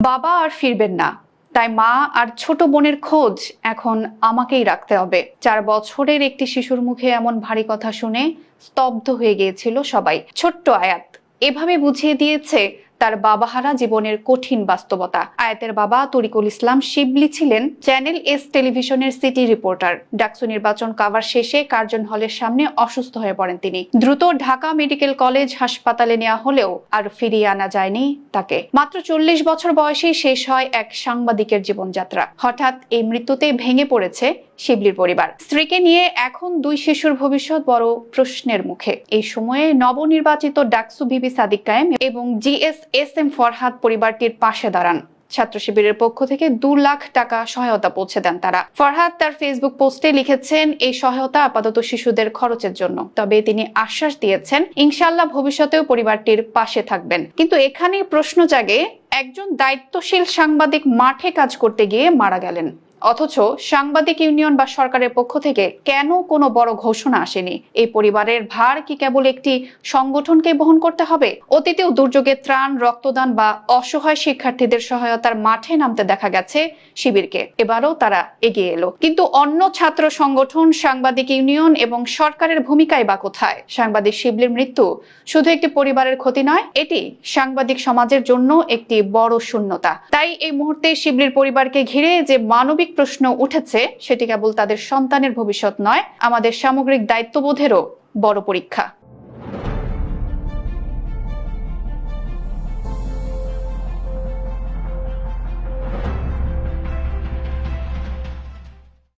বাবা আর ফিরবেন না, তাই মা আর ছোট বোনের খোঁজ এখন আমাকেই রাখতে হবে। 4 বছরের একটি শিশুর মুখে এমন ভারী কথা শুনে স্তব্ধ হয়ে গিয়েছিল সবাই। ছোট্ট আয়াত এভাবে বুঝিয়ে দিয়েছে তার বাবাহারা জীবনের কঠিন বাস্তবতা। আয়াতের বাবা তরিকুল ইসলাম শিবলি ছিলেন চ্যানেল এস টেলিভিশনের সিটি রিপোর্টার। ডাকসু নির্বাচন কাভার শেষে কার্জন হলের সামনে অসুস্থ হয়ে পড়েন তিনি। দ্রুত ঢাকা মেডিকেল কলেজ হাসপাতালে নেওয়া হলেও আর ফিরিয়ে আনা যায়নি তাকে। মাত্র 40 বছর বয়সেই শেষ হয় এক সাংবাদিকের জীবনযাত্রা। হঠাৎ এই মৃত্যুতে ভেঙে পড়েছে শিবলির পরিবার। স্ত্রীকে নিয়ে এখন 2 শিশুর ভবিষ্যৎ বড় প্রশ্নের মুখে। এই সময়ে নবনির্বাচিত ডাকসু ভিপি সাদিক কায়েম এবং জিএস-এসএম ফরহাদ পরিবারটির পাশে দাঁড়ান। ছাত্র শিবিরের পক্ষ থেকে 2 লাখ টাকা সহায়তা পৌঁছে দেন তারা। ফরহাদ তার ফেসবুক পোস্টে লিখেছেন, এই সহায়তা আপাতত শিশুদের খরচের জন্য, তবে তিনি আশ্বাস দিয়েছেন ইনশাআল্লাহ ভবিষ্যতেও পরিবারটির পাশে থাকবেন। কিন্তু এখানেই প্রশ্ন জাগে, একজন দায়িত্বশীল সাংবাদিক মাঠে কাজ করতে গিয়ে মারা গেলেন, অথচ সাংবাদিক ইউনিয়ন বা সরকারের পক্ষ থেকে কেন কোনো বড় ঘোষণা আসেনি? এই পরিবারের ভার কি কেবল একটি সংগঠনকে বহন করতে হবে? অতীতেও দুর্যোগে ত্রাণ, রক্তদান বা অসহায় শিক্ষার্থীদের সহায়তার মাঠে নামতে দেখা গেছে শিবিরকে। এবারও তারা এগিয়ে এলো, কিন্তু অন্য ছাত্র সংগঠন, সাংবাদিক ইউনিয়ন এবং সরকারের ভূমিকায় বা কোথায়? সাংবাদিক শিবলির মৃত্যু শুধু একটি পরিবারের ক্ষতি নয়, এটি সাংবাদিক সমাজের জন্য একটি বড় শূন্যতা। তাই এই মুহূর্তে শিবলির পরিবারকে ঘিরে যে মানবিক প্রশ্ন উঠেছে, সেটি কেবল তাদের সন্তানের ভবিষ্যৎ নয়, আমাদের সামগ্রিক দায়িত্ববোধেরও বড় পরীক্ষা।